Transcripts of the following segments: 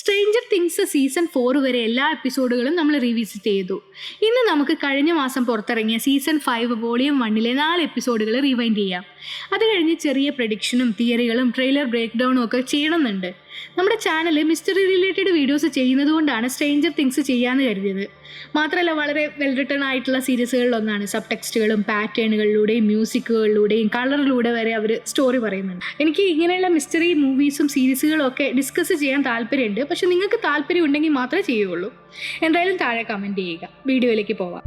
Stranger things season 4 വരെ എല്ലാ എപ്പിസോഡുകളും നമ്മൾ റീവിസിറ്റ് ചെയ്തു. ഇന്ന് നമുക്ക് കഴിഞ്ഞ മാസം പുറത്തിറങ്ങിയ സീസൺ 5 വോളിയം 1-ലെ 4 എപ്പിസോഡുകൾ റീവൈൻഡ് ചെയ്യാം. അത് കഴിഞ്ഞ് ചെറിയ പ്രഡിക്ഷനും തിയറികളും ട്രെയിലർ ബ്രേക്ക് ഡൗണും ഒക്കെ ചെയ്യണമെന്നുണ്ട്. നമ്മുടെ ചാനൽ മിസ്റ്ററി റിലേറ്റഡ് വീഡിയോസ് ചെയ്യുന്നത് കൊണ്ടാണ് സ്ട്രേഞ്ചർ തിങ്സ് ചെയ്യാമെന്ന് കരുതിയത്. മാത്രമല്ല വളരെ വെൽ റിട്ടേൺ ആയിട്ടുള്ള സീരീസുകളിലൊന്നാണ്. സബ് ടെക്സ്റ്റുകളും പാറ്റേണുകളിലൂടെയും മ്യൂസിക്കുകളിലൂടെയും കളറിലൂടെ വരെ അവർ സ്റ്റോറി പറയുന്നുണ്ട്. എനിക്ക് ഇങ്ങനെയുള്ള മിസ്റ്ററി മൂവീസും സീരീസുകളും ഒക്കെ ഡിസ്കസ് ചെയ്യാൻ താല്പര്യമുണ്ട്. പക്ഷെ നിങ്ങൾക്ക് താല്പര്യം ഉണ്ടെങ്കിൽ മാത്രമേ ചെയ്യുള്ളൂ. എന്തായാലും താഴെ കമൻറ്റ് ചെയ്യുക. വീഡിയോയിലേക്ക് പോവാം.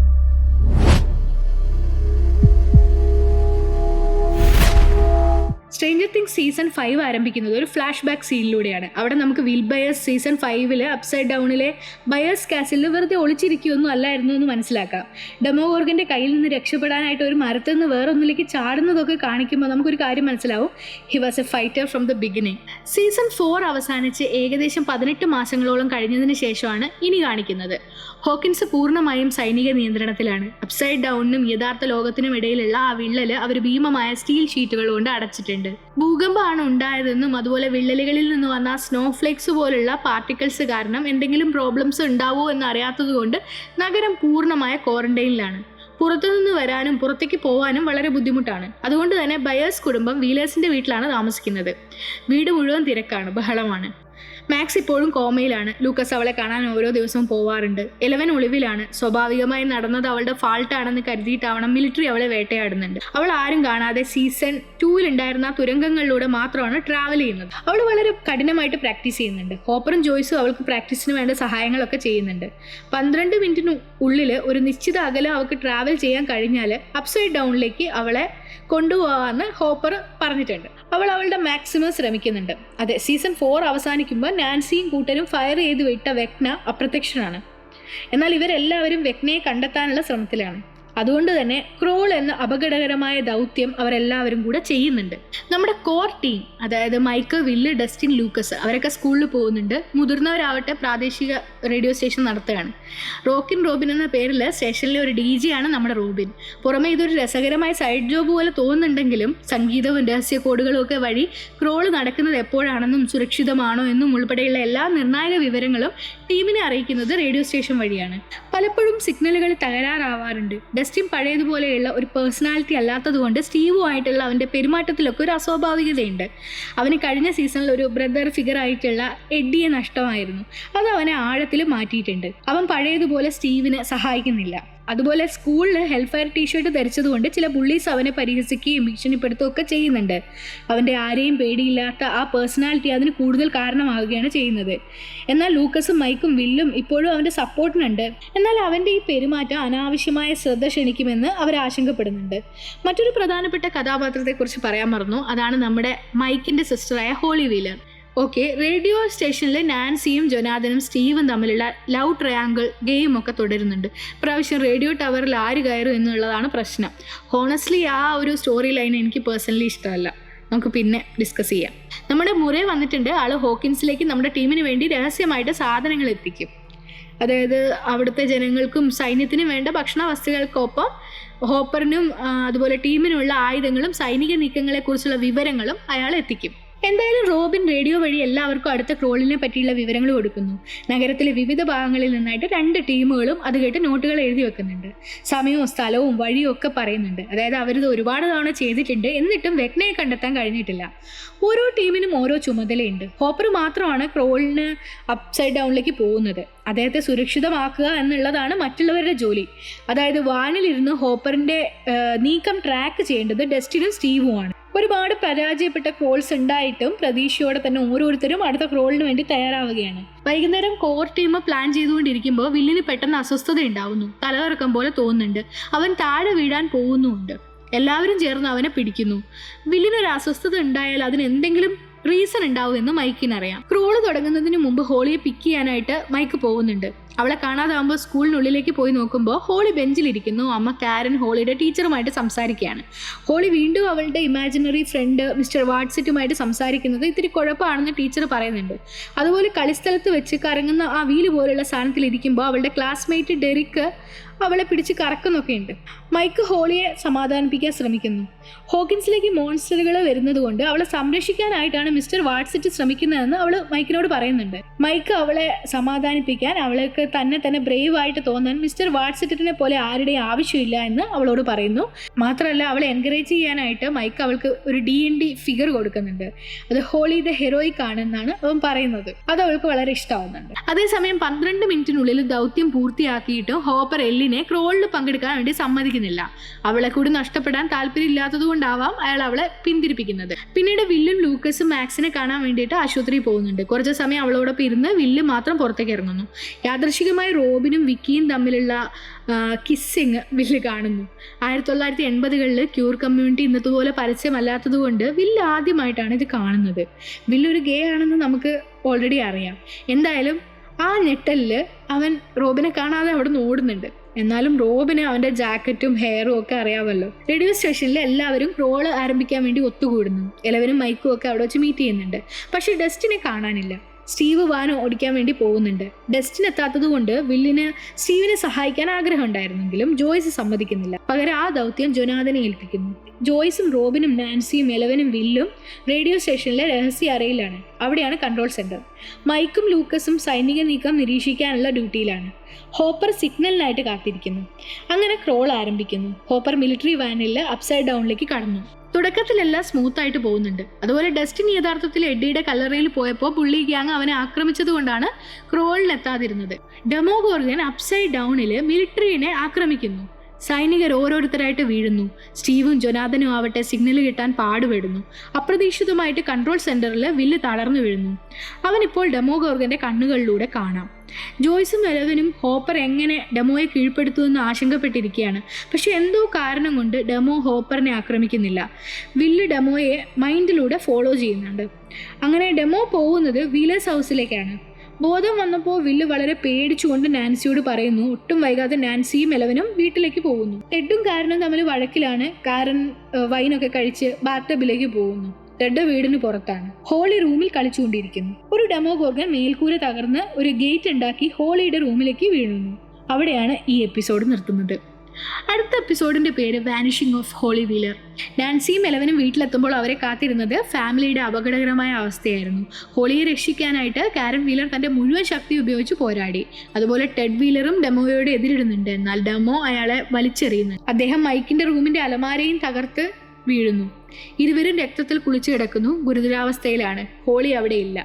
സ്ട്രേഞ്ചർ തിങ്സ് സീസൺ 5 ആരംഭിക്കുന്നത് ഒരു ഫ്ലാഷ് ബാക്ക് സീനിലൂടെയാണ്. അവിടെ നമുക്ക് വിൽ ബയേഴ്സ് സീസൺ 5 അപ്സൈഡ് ഡൗണിലെ ബയേഴ്സ് കാസിലിൽ വെറുതെ ഒളിച്ചിരിക്കുകയൊന്നും അല്ലായിരുന്നു എന്ന് മനസ്സിലാക്കാം. ഡെമോഗോർഗൻ്റെ കയ്യിൽ നിന്ന് രക്ഷപ്പെടാനായിട്ട് ഒരു മരത്തിൽ നിന്ന് വേറൊന്നിലേക്ക് ചാടുന്നതൊക്കെ കാണിക്കുമ്പോൾ നമുക്കൊരു കാര്യം മനസ്സിലാവും. He was A fighter from the beginning. Season 4 അവസാനിച്ച് ഏകദേശം 18 മാസങ്ങളോളം കഴിഞ്ഞതിന് ശേഷമാണ് ഇനി കാണിക്കുന്നത്. ഹോക്കിൻസ് പൂർണ്ണമായും സൈനിക നിയന്ത്രണത്തിലാണ്. അപ്സൈഡ് ഡൗണിനും യഥാർത്ഥ ലോകത്തിനും ഇടയിലുള്ള ആ വിള്ളല് അവർ ഭീമമായ സ്റ്റീൽ ഷീറ്റുകൾ കൊണ്ട് അടച്ചിട്ടുണ്ട്. ഭൂകമ്പമാണ് ഉണ്ടായതെന്നും അതുപോലെ വിള്ളലുകളിൽ നിന്ന് വന്ന സ്നോഫ്ലേക്സ് പോലുള്ള പാർട്ടിക്കിൾസ് കാരണം എന്തെങ്കിലും പ്രോബ്ലംസ് ഉണ്ടാവോ എന്നറിയാത്തത് കൊണ്ട് നഗരം പൂർണ്ണമായ ക്വാറന്റൈനിലാണ്. പുറത്തുനിന്ന് വരാനും പുറത്തേക്ക് പോകാനും വളരെ ബുദ്ധിമുട്ടാണ്. അതുകൊണ്ട് തന്നെ ബയേഴ്സ് കുടുംബം വീലേഴ്സിന്റെ വീട്ടിലാണ് താമസിക്കുന്നത്. വീട് മുഴുവൻ തിരക്കാണ്, ബഹളമാണ്. മാക്സ് ഇപ്പോഴും കോമയിലാണ്. ലൂക്കസ് അവളെ കാണാൻ ഓരോ ദിവസവും പോവാറുണ്ട്. 11 ഒളിവിലാണ്. സ്വാഭാവികമായി നടന്നത് അവളുടെ ഫാൾട്ടാണെന്ന് കരുതിയിട്ടാവണം മിലിറ്ററി അവളെ വേട്ടയാടുന്നുണ്ട്. അവൾ ആരും കാണാതെ സീസൺ 2 ഉണ്ടായിരുന്ന തുരങ്കങ്ങളിലൂടെ മാത്രമാണ് ട്രാവൽ ചെയ്യുന്നത്. അവൾ വളരെ കഠിനമായിട്ട് പ്രാക്ടീസ് ചെയ്യുന്നുണ്ട്. ഹോപ്പറും ജോയ്സും അവൾക്ക് പ്രാക്ടീസിന് വേണ്ട സഹായങ്ങളൊക്കെ ചെയ്യുന്നുണ്ട്. 12 മിനിറ്റിനുള്ളിൽ ഒരു നിശ്ചിത അകലം അവൾക്ക് ട്രാവൽ ചെയ്യാൻ കഴിഞ്ഞാൽ അപ്സൈഡ് ഡൗണിലേക്ക് അവളെ കൊണ്ടുപോകാമെന്ന് ഹോപ്പർ പറഞ്ഞിട്ടുണ്ട്. അവൾ അവളുടെ മാക്സിമം ശ്രമിക്കുന്നുണ്ട്. അതെ, സീസൺ 4 അവസാനിക്കുമ്പോൾ നാൻസിയും കൂട്ടരും ഫയർ ചെയ്ത് വിട്ട വെക്ന അപ്രത്യക്ഷനാണ്. എന്നാൽ ഇവരെല്ലാവരും വെക്നയെ കണ്ടെത്താനുള്ള ശ്രമത്തിലാണ്. അതുകൊണ്ട് തന്നെ ക്രോൾ എന്ന അപകടകരമായ ദൗത്യം അവരെല്ലാവരും കൂടെ ചെയ്യുന്നുണ്ട്. നമ്മുടെ കോർ ടീം, അതായത് മൈക്ക്, വില്ല്, ഡസ്റ്റിൻ, ലൂക്കസ് അവരൊക്കെ സ്കൂളിൽ പോകുന്നുണ്ട്. മുതിർന്നവരാവട്ടെ പ്രാദേശിക റേഡിയോ സ്റ്റേഷൻ നടത്തുകയാണ്. റോക്കിൻ റോബിൻ എന്ന പേരിൽ സ്റ്റേഷനിലെ ഒരു DJ ആണ് നമ്മുടെ റോബിൻ. പുറമെ ഇതൊരു രസകരമായ സൈഡ് ജോബ് പോലെ തോന്നുന്നുണ്ടെങ്കിലും സംഗീതവും രഹസ്യ കോഡുകളും ഒക്കെ വഴി ക്രോൾ നടക്കുന്നത് എപ്പോഴാണെന്നും സുരക്ഷിതമാണോ എന്നും ഉൾപ്പെടെയുള്ള എല്ലാ നിർണായക വിവരങ്ങളും ടീമിനെ അറിയിക്കുന്നത് റേഡിയോ സ്റ്റേഷൻ വഴിയാണ്. പലപ്പോഴും സിഗ്നലുകൾ തകരാറാവാറുണ്ട്. ഡസ്റ്റിൻ പഴയതുപോലെയുള്ള ഒരു പേഴ്സണാലിറ്റി അല്ലാത്തതുകൊണ്ട് സ്റ്റീവുമായിട്ടുള്ള അവൻ്റെ പെരുമാറ്റത്തിലൊക്കെ ഒരു അസ്വാഭാവികതയുണ്ട്. അവന് കഴിഞ്ഞ സീസണിൽ ഒരു ബ്രദർ ഫിഗർ ആയിട്ടുള്ള എഡ്ഡിയെ നഷ്ടമായിരുന്നു. അത് അവനെ ആഴത്തിൽ മാറ്റിയിട്ടുണ്ട്. അവൻ പഴയതുപോലെ സ്റ്റീവിനെ സഹായിക്കുന്നില്ല. അതുപോലെ സ്കൂളിൽ ഹെൽഫയർ ടീഷർട്ട് ധരിച്ചതുകൊണ്ട് ചില ബുള്ളീസ് അവനെ പരിഹസിക്കുകയും ഭീഷണിപ്പെടുത്തുകയൊക്കെ ചെയ്യുന്നുണ്ട്. അവൻ്റെ ആരെയും പേടിയില്ലാത്ത ആ പേഴ്സണാലിറ്റി അതിന് കൂടുതൽ കാരണമാവുകയാണ് ചെയ്യുന്നത്. എന്നാൽ ലൂക്കസും മൈക്കും വില്ലും ഇപ്പോഴും അവൻ്റെ സപ്പോർട്ടിനുണ്ട്. എന്നാൽ അവൻ്റെ ഈ പെരുമാറ്റം അനാവശ്യമായ ശ്രദ്ധ ക്ഷണിക്കുമെന്ന് അവർ ആശങ്കപ്പെടുന്നുണ്ട്. മറ്റൊരു പ്രധാനപ്പെട്ട കഥാപാത്രത്തെക്കുറിച്ച് പറയാൻ മറന്നു. അതാണ് നമ്മുടെ മൈക്കിൻ്റെ സിസ്റ്ററായ ഹോളി വീലർ. ഓക്കെ, റേഡിയോ സ്റ്റേഷനിൽ നാൻസിയും ജൊനാഥനും സ്റ്റീവും തമ്മിലുള്ള ലവ് ട്രയാങ്കിൾ ഗെയിമൊക്കെ തുടരുന്നുണ്ട്. പ്രാവശ്യം റേഡിയോ ടവറിൽ ആര് കയറും എന്നുള്ളതാണ് പ്രശ്നം. ഹോണസ്റ്റ്ലി ആ ഒരു സ്റ്റോറി ലൈൻ എനിക്ക് പേഴ്സണലി ഇഷ്ടമല്ല. നമുക്ക് പിന്നെ ഡിസ്കസ് ചെയ്യാം. നമ്മുടെ മുറേ വന്നിട്ടുണ്ട്. ആൾ ഹോക്കിൻസിലേക്ക് നമ്മുടെ ടീമിന് വേണ്ടി രഹസ്യമായിട്ട് സാധനങ്ങൾ എത്തിക്കും. അതായത് അവിടുത്തെ ജനങ്ങൾക്കും സൈന്യത്തിനും വേണ്ട ഭക്ഷണ വസ്തുക്കൾക്കൊപ്പം ഹോപ്പറിനും അതുപോലെ ടീമിനുള്ള ആയുധങ്ങളും സൈനിക നീക്കങ്ങളെക്കുറിച്ചുള്ള വിവരങ്ങളും അയാൾ എത്തിക്കും. എന്തായാലും റോബിൻ റേഡിയോ വഴി എല്ലാവർക്കും അടുത്ത ക്രോളിനെ പറ്റിയുള്ള വിവരങ്ങൾ കൊടുക്കുന്നു. നഗരത്തിലെ വിവിധ ഭാഗങ്ങളിൽ നിന്നായിട്ട് 2 ടീമുകളും അത് കേട്ട് നോട്ടുകൾ എഴുതി വെക്കുന്നുണ്ട്. സമയവും സ്ഥലവും വഴിയും ഒക്കെ പറയുന്നുണ്ട്. അതായത് അവരിത് ഒരുപാട് തവണ ചെയ്തിട്ടുണ്ട്. എന്നിട്ടും വെക്നയെ കണ്ടെത്താൻ കഴിഞ്ഞിട്ടില്ല. ഓരോ ടീമിനും ഓരോ ചുമതലയുണ്ട്. ഹോപ്പർ മാത്രമാണ് ക്രോളിന് അപ്സൈഡ് ഡൗണിലേക്ക് പോകുന്നത്. അദ്ദേഹത്തെ സുരക്ഷിതമാക്കുക എന്നുള്ളതാണ് മറ്റുള്ളവരുടെ ജോലി. അതായത് വാനിലിരുന്ന് ഹോപ്പറിൻ്റെ നീക്കം ട്രാക്ക് ചെയ്യേണ്ടത് ഡസ്റ്റിനും സ്റ്റീവുമാണ്. ഒരുപാട് പരാജയപ്പെട്ട ക്രോൾസ് ഉണ്ടായിട്ടും പ്രതീക്ഷയോടെ തന്നെ ഓരോരുത്തരും അടുത്ത ക്രോളിന് വേണ്ടി തയ്യാറാവുകയാണ്. വൈകുന്നേരം കോർ ടീം പ്ലാൻ ചെയ്തുകൊണ്ടിരിക്കുമ്പോൾ വില്ലിന് പെട്ടെന്ന് അസ്വസ്ഥത ഉണ്ടാവുന്നു. തലകറക്കം പോലെ തോന്നുന്നുണ്ട്. അവൻ താഴെ വീഴാൻ പോകുന്നുമുണ്ട്. എല്ലാവരും ചേർന്ന് അവനെ പിടിക്കുന്നു. വില്ലിനൊരു അസ്വസ്ഥത ഉണ്ടായാൽ അതിന് എന്തെങ്കിലും റീസൺ ഉണ്ടാവുമെന്ന് മൈക്കിനറിയാം. ക്രോള് തുടങ്ങുന്നതിന് മുമ്പ് ഹോളിയെ പിക്ക് ചെയ്യാനായിട്ട് മൈക്ക് പോകുന്നുണ്ട്. അവളെ കാണാതാകുമ്പോൾ സ്കൂളിനുള്ളിലേക്ക് പോയി നോക്കുമ്പോൾ ഹോളി ബെഞ്ചിലിരിക്കുന്നു. അമ്മ കാരൻ ഹോളിയുടെ ടീച്ചറുമായിട്ട് സംസാരിക്കുകയാണ്. ഹോളി വീണ്ടും അവളുടെ ഇമാജിനറി ഫ്രണ്ട് മിസ്റ്റർ വാട്സറ്റുമായിട്ട് സംസാരിക്കുന്നത് ഇത്തിരി കുഴപ്പമാണെന്ന് ടീച്ചർ പറയുന്നുണ്ട്. അതുപോലെ കളിസ്ഥലത്ത് വെച്ച് കറങ്ങുന്ന ആ വീല് പോലുള്ള സാധനത്തിൽ ഇരിക്കുമ്പോൾ അവളുടെ ക്ലാസ്മേറ്റ് ഡെറിക്ക് അവളെ പിടിച്ച് കറക്കുന്നൊക്കെ ഉണ്ട്. മൈക്ക് ഹോളിയെ സമാധാനിപ്പിക്കാൻ ശ്രമിക്കുന്നു. ഹോക്കിൻസിലേക്ക് മോൺസ്റ്ററുകൾ വരുന്നത് കൊണ്ട് അവളെ സംരക്ഷിക്കാനായിട്ടാണ് മിസ്റ്റർ വാട്സെറ്റ് ശ്രമിക്കുന്നതെന്ന് അവൾ മൈക്കിനോട് പറയുന്നുണ്ട്. മൈക്ക് അവളെ സമാധാനിപ്പിക്കാൻ അവൾക്ക് തന്നെ ബ്രേവ് ആയിട്ട് തോന്നാൻ മിസ്റ്റർ വാട്സെറ്റിനെ പോലെ ആരുടെയും ആവശ്യമില്ല എന്ന് അവളോട് പറയുന്നു. മാത്രമല്ല അവളെ എൻകറേജ് ചെയ്യാനായിട്ട് മൈക്ക് അവൾക്ക് ഒരു D&D ഫിഗർ കൊടുക്കുന്നുണ്ട്. അത് ഹോളി ദ ഹെറോയിക് ആണെന്നാണ് അവൻ പറയുന്നത്. അത് അവൾക്ക് വളരെ ഇഷ്ടമാവുന്നുണ്ട്. അതേസമയം 12 മിനിറ്റിനുള്ളിൽ ദൗത്യം പൂർത്തിയാക്കിയിട്ട് ഹോപ്പർ എല്ലിനെ ക്രോളിൽ പങ്കെടുക്കാൻ വേണ്ടി സമ്മതിക്കുന്നില്ല. അവളെ കൂടി നഷ്ടപ്പെടാൻ താല്പര്യമില്ലാത്തത് കൊണ്ടാവാം അയാൾ അവളെ പിന്തിരിപ്പിക്കുന്നത്. പിന്നീട് വില്ലും ലൂക്കസും മാക്സിനെ കാണാൻ വേണ്ടിയിട്ട് ആശുപത്രിയിൽ പോകുന്നുണ്ട്. കുറച്ച് സമയം അവളോടൊപ്പം ഇരുന്ന് വില്ല് മാത്രം പുറത്തേക്ക് ഇറങ്ങുന്നു. യാദൃശികമായി റോബിനും വിക്കിയും തമ്മിലുള്ള കിസ്സിങ് വില്ല് കാണുന്നു. 1980കളിൽ ക്യൂർ കമ്മ്യൂണിറ്റി ഇന്നതുപോലെ പരസ്യമല്ലാത്തത് കൊണ്ട് വില്ല് ആദ്യമായിട്ടാണ് ഇത് കാണുന്നത്. വില്ലൊരു ഗേ ആണെന്ന് നമുക്ക് ഓൾറെഡി അറിയാം. എന്തായാലും ആ ഞെട്ടലിൽ അവൻ റോബിനെ കാണാതെ അവിടെ നിന്ന് ഓടുന്നുണ്ട്. എന്നാലും റോബിന് അവൻ്റെ ജാക്കറ്റും ഹെയറും ഒക്കെ അറിയാമല്ലോ. റേഡിയോ സ്റ്റേഷനിൽ എല്ലാവരും റോള് ആരംഭിക്കാൻ വേണ്ടി ഒത്തുകൂടുന്നു. എലവനും മൈക്കും ഒക്കെ അവിടെ വെച്ച് മീറ്റ് ചെയ്യുന്നുണ്ട്. പക്ഷേ ഡസ്റ്റിനെ കാണാനില്ല. സ്റ്റീവ് വാൻ ഓടിക്കാൻ വേണ്ടി പോകുന്നുണ്ട്. ഡസ്റ്റിൻ എത്താത്തത് കൊണ്ട് വില്ലിന് സ്റ്റീവിനെ സഹായിക്കാൻ ആഗ്രഹം ഉണ്ടായിരുന്നെങ്കിലും ജോയ്സ് സമ്മതിക്കുന്നില്ല. പകരം ആ ദൗത്യം ജൊനാഥനെ ഏൽപ്പിക്കുന്നു. ജോയ്സും റോബിനും നാൻസിയും എലവനും വില്ലും റേഡിയോ സ്റ്റേഷനിലെ രഹസ്യ അറയിലാണ്. അവിടെയാണ് കൺട്രോൾ സെന്റർ. മൈക്കും ലൂക്കസും സൈനിക നീക്കം നിരീക്ഷിക്കാനുള്ള ഡ്യൂട്ടിയിലാണ്. ഹോപ്പർ സിഗ്നലിനായിട്ട് കാത്തിരിക്കുന്നു. അങ്ങനെ ക്രോൾ ആരംഭിക്കുന്നു. ഹോപ്പർ മിലിറ്ററി വാനിൽ അപ്സൈഡ് ഡൗണിലേക്ക് കടന്നു. തുടക്കത്തിലെല്ലാം സ്മൂത്തായിട്ട് പോകുന്നുണ്ട്. അതുപോലെ ഡസ്റ്റിൻ യഥാർത്ഥത്തിൽ എഡ്ഡിയുടെ കല്ലറയിൽ പോയപ്പോൾ പുള്ളി ഗ്യാങ് അവനെ ആക്രമിച്ചത് കൊണ്ടാണ് ക്രോളിലെത്താതിരുന്നത്. Demogorgon upside ഡൗണിൽ മിലിറ്ററിനെ ആക്രമിക്കുന്നു. സൈനികർ ഓരോരുത്തരായിട്ട് വീഴുന്നു. സ്റ്റീവും ജൊനാഥനും ആവട്ടെ സിഗ്നൽ കിട്ടാൻ പാടുപെടുന്നു. അപ്രതീക്ഷിതമായിട്ട് കൺട്രോൾ സെന്ററിൽ വില്ല് തളർന്നു വീഴുന്നു. അവനിപ്പോൾ ഡെമോഗോർഗന്റെ കണ്ണുകളിലൂടെ കാണാം. ജോയ്സും എലവനും ഹോപ്പർ എങ്ങനെ ഡെമോയെ കീഴ്പ്പെടുത്തുമെന്ന് ആശങ്കപ്പെട്ടിരിക്കുകയാണ്. പക്ഷെ എന്തോ കാരണം കൊണ്ട് ഡെമോ ഹോപ്പറിനെ ആക്രമിക്കുന്നില്ല. വില്ല് ഡെമോയെ മൈൻഡിലൂടെ ഫോളോ ചെയ്യുന്നുണ്ട്. അങ്ങനെ ഡെമോ പോകുന്നത് വീലേഴ്സ് ഹൗസിലേക്കാണ്. ബോധം വന്നപ്പോൾ വില്ല് വളരെ പേടിച്ചുകൊണ്ട് നാൻസിയോട് പറയുന്നു. ഒട്ടും വൈകാതെ നാൻസിയും എലവനും വീട്ടിലേക്ക് പോകുന്നു. ടെഡും കാരനും തമ്മിൽ വഴക്കിലാണ്. കാരൻ വൈനൊക്കെ കഴിച്ച് ബാത്ടബിലേക്ക് പോകുന്നു. ടെഡ് വീടിന് പുറത്താണ്. ഹോളി റൂമിൽ കളിച്ചുകൊണ്ടിരിക്കുന്നു. ഒരു ഡെമോഗോർഗൻ മേൽക്കൂര തകർന്ന് ഒരു ഗേറ്റ് ഉണ്ടാക്കി ഹോളിയുടെ റൂമിലേക്ക് വീഴുന്നു. അവിടെയാണ് ഈ എപ്പിസോഡ് നിർത്തുന്നത്. അടുത്ത എപ്പിസോഡിന്റെ പേര് വാനിഷിംഗ് ഓഫ് ഹോളി വീലർ. നാൻസിയും എലവനും വീട്ടിലെത്തുമ്പോൾ അവരെ കാത്തിരുന്നത് ഫാമിലിയുടെ അപകടകരമായ അവസ്ഥയായിരുന്നു. ഹോളിയെ രക്ഷിക്കാനായിട്ട് കാരൻ വീലർ തന്റെ മുഴുവൻ ശക്തി ഉപയോഗിച്ച് പോരാടി. അതുപോലെ ടെഡ് വീലറും ഡെമോയോട് എതിരിടുന്നുണ്ട്. എന്നാൽ ഡെമോ അയാളെ വലിച്ചെറിയുന്നു. അദ്ദേഹം മൈക്കിന്റെ റൂമിന്റെ അലമാരയും തകർത്ത് വീഴുന്നു. ഇരുവരും രക്തത്തിൽ കുളിച്ചു കിടക്കുന്നു. ഗുരുതരാവസ്ഥയിലാണ്. ഹോളി അവിടെ ഇല്ല.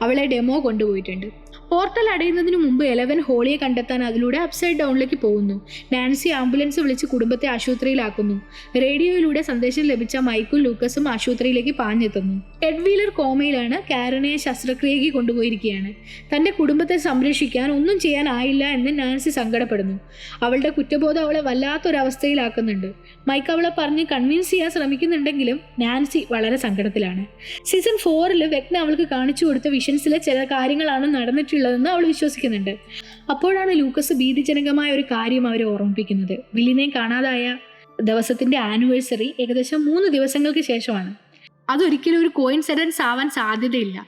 അവളെ ഡെമോ കൊണ്ടുപോയിട്ടുണ്ട്. പോർട്ടൽ അടയുന്നതിന് മുമ്പ് എലവൻ ഹോളിയെ കണ്ടെത്താൻ അതിലൂടെ അപ്സൈഡ് ഡൗണിലേക്ക് പോകുന്നു. നാൻസി ആംബുലൻസ് വിളിച്ച് കുടുംബത്തെ ആശുപത്രിയിലാക്കുന്നു. റേഡിയോയിലൂടെ സന്ദേശം ലഭിച്ച മൈക്കും ലൂക്കസും ആശുപത്രിയിലേക്ക് പാഞ്ഞെത്തുന്നു. Ted wheeler കോമയിലാണ്. കാരനെ ശസ്ത്രക്രിയയ്ക്ക് കൊണ്ടുപോയിരിക്കുകയാണ്. തൻ്റെ കുടുംബത്തെ സംരക്ഷിക്കാൻ ഒന്നും ചെയ്യാനായില്ല എന്ന് നാൻസി സങ്കടപ്പെടുന്നു. അവളുടെ കുറ്റബോധം അവളെ വല്ലാത്തൊരവസ്ഥയിലാക്കുന്നുണ്ട്. മൈക്ക് അവളെ പറഞ്ഞ് കൺവിൻസ് ചെയ്യാൻ ശ്രമിക്കുന്നുണ്ടെങ്കിലും നാൻസി വളരെ സങ്കടത്തിലാണ്. സീസൺ 4 വെഗ്ന അവൾക്ക് കാണിച്ചു കൊടുത്ത വിഷൻസിലെ ചില കാര്യങ്ങളാണ് നടന്നിട്ടുള്ളതെന്ന് അവൾ വിശ്വസിക്കുന്നുണ്ട്. അപ്പോഴാണ് ലൂക്കസ് ഭീതിജനകമായ ഒരു കാര്യം അവരെ ഓർമ്മിപ്പിക്കുന്നത്. വില്ലിനെ കാണാതായ ദിവസത്തിന്റെ ആനിവേഴ്സറി ഏകദേശം 3 ദിവസങ്ങൾക്ക് ശേഷമാണ്. അതൊരിക്കലും ഒരു കോയിൻസിഡൻസ് ആവാൻ സാധ്യതയില്ല.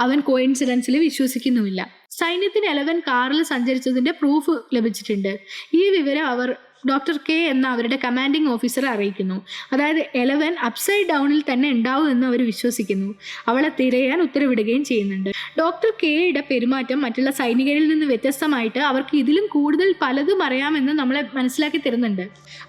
അവൻ കോയിൻസിഡൻസിൽ വിശ്വസിക്കുന്നുമില്ല. സൈന്യത്തിന് എലവൻ കാറിൽ സഞ്ചരിച്ചതിന്റെ പ്രൂഫ് ലഭിച്ചിട്ടുണ്ട്. ഈ വിവരം അവർ ഡോക്ടർ കെ എന്ന അവരുടെ കമാൻഡിംഗ് ഓഫീസറെ അറിയിക്കുന്നു. അതായത് എലവൻ അപ്സൈഡ് ഡൗണിൽ തന്നെ ഉണ്ടാവും എന്ന് അവർ വിശ്വസിക്കുന്നു. അവളെ തിരയാൻ ഉത്തരവിടുകയും ചെയ്യുന്നുണ്ട്. ഡോക്ടർ കെയുടെ പെരുമാറ്റം മറ്റുള്ള സൈനികരിൽ നിന്ന് വ്യത്യസ്തമായിട്ട് അവർക്ക് ഇതിലും കൂടുതൽ പലതും അറിയാമെന്ന് നമ്മളെ മനസ്സിലാക്കി തരുന്നുണ്ട്.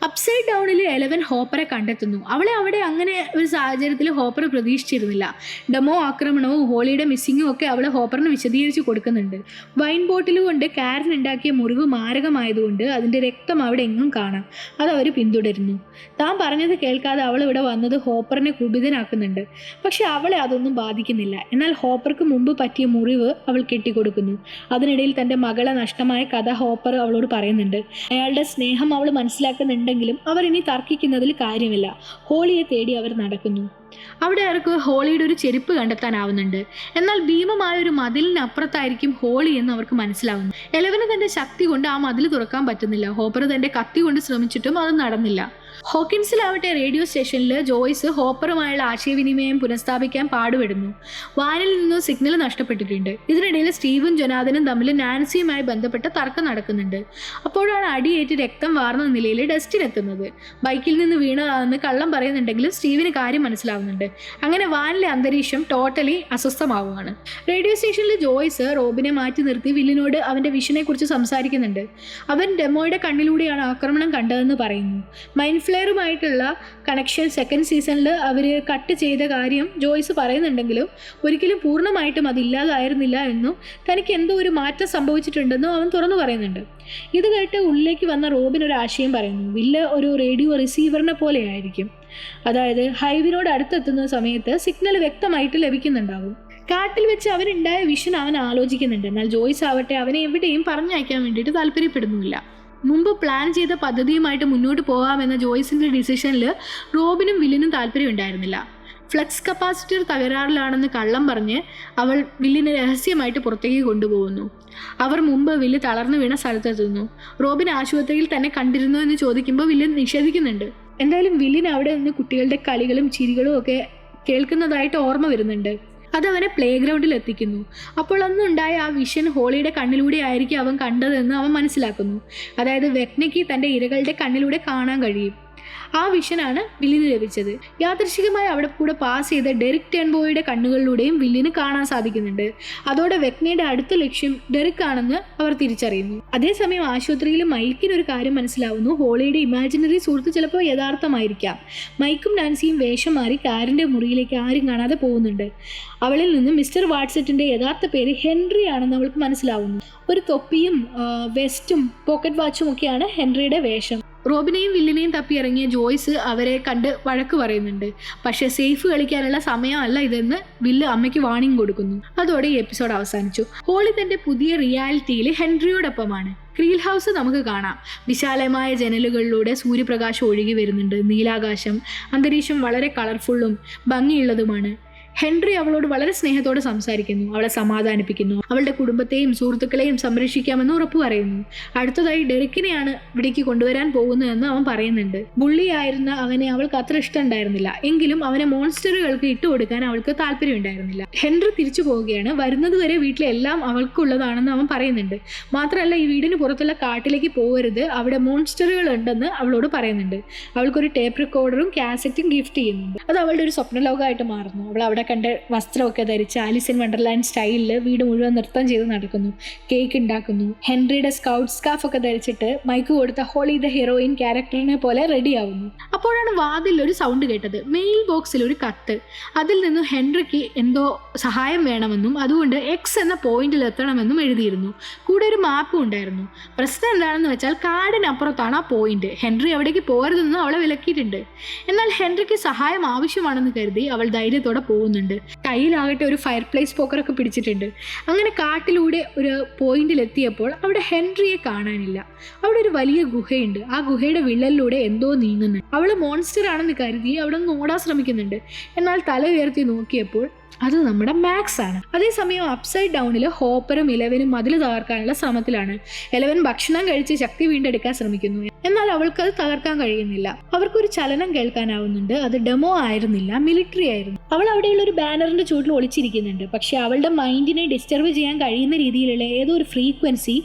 അപ്സൈഡ് ഡൗണിൽ എലവൻ ഹോപ്പറെ കണ്ടെത്തുന്നു. അവളെ അവിടെ അങ്ങനെ ഒരു സാഹചര്യത്തിൽ ഹോപ്പർ പ്രതീക്ഷിച്ചിരുന്നില്ല. ഡെമോ ആക്രമണവും ഹോളിയുടെ മിസ്സിങ്ങും ഒക്കെ അവളെ ഹോപ്പറിന് വിശദീകരിച്ച് കൊടുക്കുന്നുണ്ട്. വൈൻ ബോട്ടിൽ കൊണ്ട് കാരൻ ഉണ്ടാക്കിയ മുറിവ് മാരകമായതുകൊണ്ട് അതിൻ്റെ രക്തം അവിടെ എങ്ങും കാണാം. അത് അവർ പിന്തുടരുന്നു. താൻ പറഞ്ഞത് കേൾക്കാതെ അവൾ ഇവിടെ വന്നത് ഹോപ്പറിനെ കുപിതനാക്കുന്നുണ്ട്. പക്ഷെ അവളെ അതൊന്നും ബാധിക്കുന്നില്ല. എന്നാൽ ഹോപ്പർക്ക് മുമ്പ് പറ്റിയ മുറിവ് അവൾ കെട്ടിക്കൊടുക്കുന്നു. അതിനിടയിൽ തൻ്റെ മകളെ നഷ്ടമായ കഥ ഹോപ്പർ അവളോട് പറയുന്നുണ്ട്. അയാളുടെ സ്നേഹം അവൾ മനസ്സിലാക്കുന്നുണ്ടെങ്കിലും അവർ ഇനി തർക്കിക്കുന്നതിൽ കാര്യമില്ല. ഹോളിയെ തേടി അവർ നടക്കുന്നു. അവിടെ അവർക്ക് ഹോളിയുടെ ഒരു ചെരുപ്പ് കണ്ടെത്താനാവുന്നുണ്ട്. എന്നാൽ ഭീമമായ ഒരു മതിലിനപ്പുറത്തായിരിക്കും ഹോളി എന്ന് അവർക്ക് മനസ്സിലാവുന്നു. എലവന് തന്റെ ശക്തി കൊണ്ട് ആ മതിൽ തുറക്കാൻ പറ്റുന്നില്ല. ഹോപ്പർ തന്റെ കത്തി കൊണ്ട് ശ്രമിച്ചിട്ടും അത് നടന്നില്ല. ഹോക്കിൻസിലാവട്ടെ റേഡിയോ സ്റ്റേഷനിൽ ജോയ്സ് ഹോപ്പറുമായുള്ള ആശയവിനിമയം പുനഃസ്ഥാപിക്കാൻ പാടുപെടുന്നു. വാനിൽ നിന്നും സിഗ്നൽ നഷ്ടപ്പെട്ടിട്ടുണ്ട്. ഇതിനിടയിൽ സ്റ്റീവും ജൊനാഥനും തമ്മിൽ നാൻസിയുമായി ബന്ധപ്പെട്ട തർക്കം നടക്കുന്നുണ്ട്. അപ്പോഴാണ് അടിയേറ്റ് രക്തം വാർന്ന നിലയിൽ ഡസ്റ്റിൻ എത്തുന്നത്. ബൈക്കിൽ നിന്ന് വീണതാണെന്ന് കള്ളം പറയുന്നുണ്ടെങ്കിലും സ്റ്റീവിന് കാര്യം മനസ്സിലാവുന്നുണ്ട്. അങ്ങനെ വാനിലെ അന്തരീക്ഷം ടോട്ടലി അസ്വസ്ഥമാവുകയാണ്. റേഡിയോ സ്റ്റേഷനിൽ ജോയ്സ് റോബിനെ മാറ്റി നിർത്തി വില്ലിനോട് അവൻ്റെ വിഷനെ കുറിച്ച് സംസാരിക്കുന്നുണ്ട്. അവൻ ഡെമോയുടെ കണ്ണിലൂടെയാണ് ആക്രമണം കണ്ടതെന്ന് പറയുന്നു. മൈൻഡ് ഫ്ലെയറുമായിട്ടുള്ള കണക്ഷൻ സെക്കൻഡ് സീസണിൽ അവർ കട്ട് ചെയ്ത കാര്യം ജോയ്സ് പറയുന്നുണ്ടെങ്കിലും ഒരിക്കലും പൂർണ്ണമായിട്ടും അതില്ലാതായിരുന്നില്ല എന്നും തനിക്ക് എന്തോ ഒരു മാറ്റം സംഭവിച്ചിട്ടുണ്ടെന്നും അവൻ തുറന്നു പറയുന്നുണ്ട്. ഇത് കേട്ട് ഉള്ളിലേക്ക് വന്ന റോബിൻ ഒരു ആശയം പറയുന്നു. വില്ല് ഒരു റേഡിയോ റിസീവറിനെ പോലെ ആയിരിക്കും. അതായത് ഹൈവിനോട് അടുത്തെത്തുന്ന സമയത്ത് സിഗ്നൽ വ്യക്തമായിട്ട് ലഭിക്കുന്നുണ്ടാവും. കാട്ടിൽ വെച്ച് അവനുണ്ടായ വിഷൻ അവൻ ആലോചിക്കുന്നുണ്ട്. എന്നാൽ ജോയ്സ് ആവട്ടെ അവനെ എവിടെയും പറഞ്ഞയക്കാൻ വേണ്ടിയിട്ട് താല്പര്യപ്പെടുന്നില്ല. മുമ്പ് പ്ലാൻ ചെയ്ത പദ്ധതിയുമായിട്ട് മുന്നോട്ട് പോകാമെന്ന ജോയ്സിൻ്റെ ഡിസിഷനിൽ റോബിനും വില്ലിനും താല്പര്യമുണ്ടായിരുന്നില്ല. ഫ്ലക്സ് കപ്പാസിറ്റർ തകരാറിലാണെന്ന് കള്ളം പറഞ്ഞ് അവൾ വില്ലിനെ രഹസ്യമായിട്ട് പുറത്തേക്ക് കൊണ്ടുപോകുന്നു. അവർ മുമ്പ് വില്ല് തളർന്നു വീണ സ്ഥലത്തെത്തുന്നു. റോബിൻ ആശുപത്രിയിൽ തന്നെ കണ്ടിരുന്നു എന്ന് ചോദിക്കുമ്പോൾ വില്ല് നിഷേധിക്കുന്നുണ്ട്. എന്തായാലും വില്ലിന് അവിടെ നിന്ന് കുട്ടികളുടെ കളികളും ചിരികളും ഒക്കെ കേൾക്കുന്നതായിട്ട് ഓർമ്മ വരുന്നുണ്ട്. അതവനെ പ്ലേ ഗ്രൗണ്ടിൽ എത്തിക്കുന്നു. അപ്പോൾ അന്നുണ്ടായ ആ വിഷൻ ഹോളിയുടെ കണ്ണിലൂടെ ആയിരിക്കും അവൻ കണ്ടതെന്ന് അവൻ മനസ്സിലാക്കുന്നു. അതായത് വെക്നയ്ക്ക് തൻ്റെ ഇരകളുടെ കണ്ണിലൂടെ കാണാൻ കഴിയും. ആ വിഷനാണ് വില്ലിന് ലഭിച്ചത്. യാദൃശികമായി അവിടെ കൂടെ പാസ് ചെയ്ത ഡെറിക് ടെൻബോയുടെ കണ്ണുകളിലൂടെയും വില്ലിന് കാണാൻ സാധിക്കുന്നുണ്ട്. അതോടെ വെക്നയുടെ അടുത്ത ലക്ഷ്യം ഡെറിക് ആണെന്ന് അവർ തിരിച്ചറിയുന്നു. അതേസമയം ആശുപത്രിയിൽ മൈക്കിനൊരു കാര്യം മനസ്സിലാവുന്നു. ഹോളിയുടെ ഇമാജിനറി സുഹൃത്ത് ചിലപ്പോൾ യഥാർത്ഥമായിരിക്കാം. മൈക്കും നാൻസിയും വേഷം മാറി കാരിൻ്റെ മുറിയിലേക്ക് ആരും കാണാതെ പോകുന്നുണ്ട്. അവളിൽ നിന്ന് മിസ്റ്റർ വാട്സറ്റിൻ്റെ യഥാർത്ഥ പേര് ഹെൻറി ആണെന്ന് അവൾക്ക് മനസ്സിലാവുന്നു. ഒരു തൊപ്പിയും വെസ്റ്റും പോക്കറ്റ് വാച്ചും ഒക്കെയാണ് ഹെൻറിയുടെ വേഷം. റോബിനെയും വില്ലിനെയും തപ്പി ഇറങ്ങിയ ജോയ്സ് അവരെ കണ്ട് വഴക്ക് പറയുന്നുണ്ട്. പക്ഷേ സേഫ് കളിക്കാനുള്ള സമയമല്ല ഇതെന്ന് വില്ല് അമ്മയ്ക്ക് വാണിംഗ് കൊടുക്കുന്നു. അതോടെ ഈ എപ്പിസോഡ് അവസാനിച്ചു. ഹോളി തൻ്റെ പുതിയ റിയാലിറ്റിയിൽ ഹെൻറിയോടൊപ്പമാണ്. ക്രീൽ ഹൗസ് നമുക്ക് കാണാം. വിശാലമായ ജനലുകളിലൂടെ സൂര്യപ്രകാശം ഒഴുകി വരുന്നുണ്ട്. നീലാകാശം, അന്തരീക്ഷം വളരെ കളർഫുള്ളും ഭംഗിയുള്ളതുമാണ്. ഹെൻറി അവളോട് വളരെ സ്നേഹത്തോടെ സംസാരിക്കുന്നു. അവളെ സമാധാനിപ്പിക്കുന്നു. അവളുടെ കുടുംബത്തെയും സുഹൃത്തുക്കളെയും സംരക്ഷിക്കാമെന്ന് ഉറപ്പു പറയുന്നു. അടുത്തതായി ഡെറിക്കിനെയാണ് ഇവിടേക്ക് കൊണ്ടുവരാൻ പോകുന്നതെന്ന് അവൻ പറയുന്നുണ്ട്. ബുള്ളിയായിരുന്ന അവനെ അവൾക്ക് അത്ര ഇഷ്ടമുണ്ടായിരുന്നില്ല. എങ്കിലും അവനെ മോൺസ്റ്ററുകൾക്ക് ഇട്ടുകൊടുക്കാൻ അവൾക്ക് താല്പര്യമുണ്ടായിരുന്നില്ല. ഹെൻറി തിരിച്ചു പോവുകയാണ്. വരുന്നത് വരെ വീട്ടിലെ എല്ലാം അവൾക്കുള്ളതാണെന്ന് അവൻ പറയുന്നുണ്ട്. മാത്രമല്ല ഈ വീടിന് പുറത്തുള്ള കാട്ടിലേക്ക് പോകരുത്, അവിടെ മോൺസ്റ്ററുകൾ ഉണ്ടെന്ന് അവളോട് പറയുന്നുണ്ട്. അവൾക്കൊരു ടേപ്പ് റെക്കോർഡറും കാസറ്റും ഗിഫ്റ്റ് ചെയ്യുന്നുണ്ട്. അത് അവളുടെ ഒരു സ്വപ്നലോകമായിട്ട് മാറുന്നു. അവൾ അവിടെ കണ്ട് വസ്ത്രമൊക്കെ ധരിച്ച് ആലിസ് ഇൻ വണ്ടർലാൻഡ് സ്റ്റൈലിൽ വീട് മുഴുവൻ നൃത്തം ചെയ്ത് നടക്കുന്നു. കേക്ക് ഉണ്ടാക്കുന്നു. ഹെൻറിയുടെ സ്കൗട്ട് സ്കാഫ് ഒക്കെ ധരിച്ചിട്ട് മൈക്ക് കൊടുത്ത ഹോളി ദ ഹീറോയിൻ ക്യാരക്ടറിനെ പോലെ റെഡിയാവുന്നു. അപ്പോഴാണ് വാതിൽ ഒരു സൗണ്ട് കേട്ടത്. മെയിൽ ബോക്സിൽ ഒരു കത്ത്. അതിൽ നിന്നും ഹെൻറിക്ക് എന്തോ സഹായം വേണമെന്നും അതുകൊണ്ട് എക്സ് എന്ന പോയിന്റിൽ എത്തണമെന്നും എഴുതിയിരുന്നു. കൂടെ ഒരു മാപ്പും ഉണ്ടായിരുന്നു. പ്രശ്നം എന്താണെന്ന് വെച്ചാൽ കാടിനപ്പുറത്താണ് ആ പോയിന്റ്. ഹെൻറി അവിടേക്ക് പോകരുതെന്നും അവളെ വിലക്കിയിട്ടുണ്ട്. എന്നാൽ ഹെൻറിക്ക് സഹായം ആവശ്യമാണെന്ന് കരുതി അവൾ ധൈര്യത്തോടെ പോകുന്നുണ്ട്. കയ്യിലാകട്ടെ ഒരു ഫയർ പ്ലേസ് പോക്കറൊക്കെ പിടിച്ചിട്ടുണ്ട്. അങ്ങനെ കാട്ടിലൂടെ ഒരു പോയിന്റിൽ എത്തിയപ്പോൾ അവിടെ ഹെൻറിയെ കാണാനില്ല. അവിടെ ഒരു വലിയ ഗുഹയുണ്ട്. ആ ഗുഹയുടെ വിള്ളലിലൂടെ എന്തോ നീങ്ങുന്നുണ്ട്. അവൾ മോൺസ്റ്റർ ആണെന്ന് കരുതി അവിടെ നിന്ന് ഓടാൻ ശ്രമിക്കുന്നുണ്ട്. എന്നാൽ തല ഉയർത്തി നോക്കിയപ്പോൾ അത് നമ്മുടെ മാക്സ് ആണ്. അതേസമയം അപ്സൈഡ് ഡൗണിൽ ഹോപ്പറും ഇലവനും മതിൽ തകർക്കാനുള്ള ശ്രമത്തിലാണ്. ഇലവൻ ഭക്ഷണം കഴിച്ച് ശക്തി വീണ്ടെടുക്കാൻ ശ്രമിക്കുന്നു. എന്നാൽ അവൾക്കത് തകർക്കാൻ കഴിയുന്നില്ല. അവർക്കൊരു ചലനം കേൾക്കാനാവുന്നുണ്ട്. അത് ഡെമോ ആയിരുന്നില്ല, മിലിറ്ററി ആയിരുന്നു. അവൾ അവിടെയുള്ള ഒരു ബാനറിന്റെ ചുവട്ടിൽ ഒളിച്ചിരിക്കുന്നുണ്ട്. പക്ഷെ അവളുടെ മൈൻഡിനെ ഡിസ്റ്റർബ് ചെയ്യാൻ കഴിയുന്ന രീതിയിലുള്ള ഏതോ ഒരു ഫ്രീക്വൻസി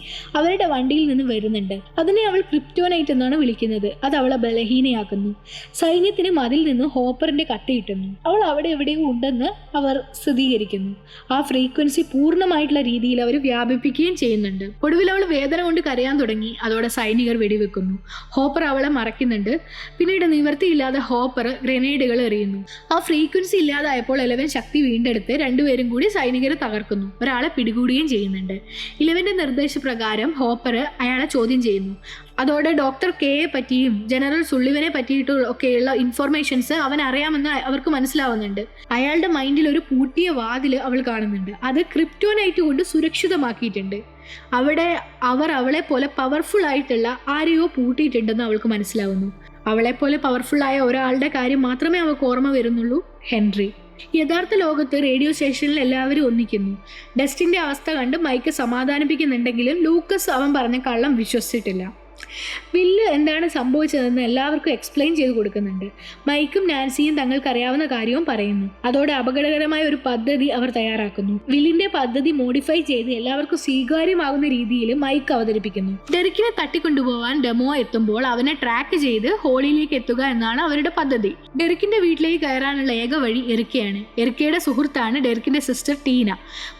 അവരുടെ വണ്ടിയിൽ നിന്ന് വരുന്നുണ്ട്. അതിനെ അവൾ ക്രിപ്റ്റോനൈറ്റ് എന്നാണ് വിളിക്കുന്നത്. അത് അവളെ ബലഹീനയാക്കുന്നു. സൈന്യത്തിന് മതിൽ നിന്ന് ഹോപ്പറിന്റെ കത്ത് കിട്ടുന്നു. അവൾ അവിടെ എവിടെയോ ഉണ്ടെന്ന് അവർ സ്ഥിരീകരിക്കുന്നു. ആ ഫ്രീക്വൻസി പൂർണ്ണമായിട്ടുള്ള രീതിയിൽ അവർ വ്യാപിപ്പിക്കുകയും ചെയ്യുന്നുണ്ട്. ഒടുവിൽ അവൾ വേദന കൊണ്ട് കരയാൻ തുടങ്ങി. അതോടെ സൈനികർ വെടിവെക്കുന്നു. ഹോപ്പർ അവളെ മറയ്ക്കുന്നുണ്ട്. പിന്നീട് നിവർത്തിയില്ലാതെ ഹോപ്പർ ഗ്രനേഡുകൾ എറിയുന്നു. ആ ഫ്രീക്വൻസി ഇല്ലാതായപ്പോൾ ഇലവൻ ശക്തി വീണ്ടെടുത്ത് രണ്ടുപേരും കൂടി സൈനികരെ തകർക്കുന്നു. ഒരാളെ പിടികൂടുകയും ചെയ്യുന്നുണ്ട്. ഇലവന്റെ നിർദ്ദേശപ്രകാരം ഹോപ്പർ അയാളെ ചോദ്യം ചെയ്യുന്നു. അതോടെ ഡോക്ടർ കെയെ പറ്റിയും ജനറൽ സുള്ളിവനെ പറ്റിയിട്ടും ഒക്കെയുള്ള ഇൻഫോർമേഷൻസ് അവൻ അറിയാമെന്ന് അവർക്ക് മനസ്സിലാവുന്നുണ്ട്. അയാളുടെ മൈൻഡിൽ ഒരു പൂട്ടിയ വാതിൽ അവൾ കാണുന്നുണ്ട്. അത് ക്രിപ്റ്റോനൈറ്റ് കൊണ്ട് സുരക്ഷിതമാക്കിയിട്ടുണ്ട്. അവിടെ അവർ അവളെ പോലെ പവർഫുൾ ആയിട്ടുള്ള ആരെയോ പൂട്ടിയിട്ടുണ്ടെന്ന് അവൾക്ക് മനസ്സിലാവുന്നു. അവളെപ്പോലെ പവർഫുള്ളായ ഒരാളുടെ കാര്യം മാത്രമേ അവൾക്ക് ഓർമ്മ വരുന്നുള്ളൂ, ഹെൻറി. യഥാർത്ഥ ലോകത്ത് റേഡിയോ സ്റ്റേഷനിൽ എല്ലാവരും ഒന്നിക്കുന്നു. ഡസ്റ്റിൻ്റെ അവസ്ഥ കണ്ട് മൈക്ക് സമാധാനിപ്പിക്കുന്നുണ്ടെങ്കിലും ലൂക്കസ് അവൻ പറഞ്ഞ കള്ളം വിശ്വസിച്ചിട്ടില്ല. വില്ല് എന്താണ് സംഭവിച്ചതെന്ന് എല്ലാവർക്കും എക്സ്പ്ലെയിൻ ചെയ്ത് കൊടുക്കുന്നുണ്ട്. മൈക്കും നാൻസിയും തങ്ങൾക്കറിയാവുന്ന കാര്യവും പറയുന്നു. അതോടെ അപകടകരമായ ഒരു പദ്ധതി അവർ തയ്യാറാക്കുന്നു. വില്ലിന്റെ പദ്ധതി മോഡിഫൈ ചെയ്ത് എല്ലാവർക്കും സ്വീകാര്യമാകുന്ന രീതിയിൽ മൈക്ക് അവതരിപ്പിക്കുന്നു. ഡെറിക്കിനെ തട്ടിക്കൊണ്ടുപോകാൻ ഡെമോ എത്തുമ്പോൾ അവനെ ട്രാക്ക് ചെയ്ത് ഹോളിയിലേക്ക് എത്തുക എന്നാണ് അവരുടെ പദ്ധതി. ഡെറിക്കിന്റെ വീട്ടിലേക്ക് കയറാനുള്ള ഏക വഴി എറിക്കയാണ്. എറിക്കയുടെ സുഹൃത്താണ് ഡെറിക്കിന്റെ സിസ്റ്റർ ടീന.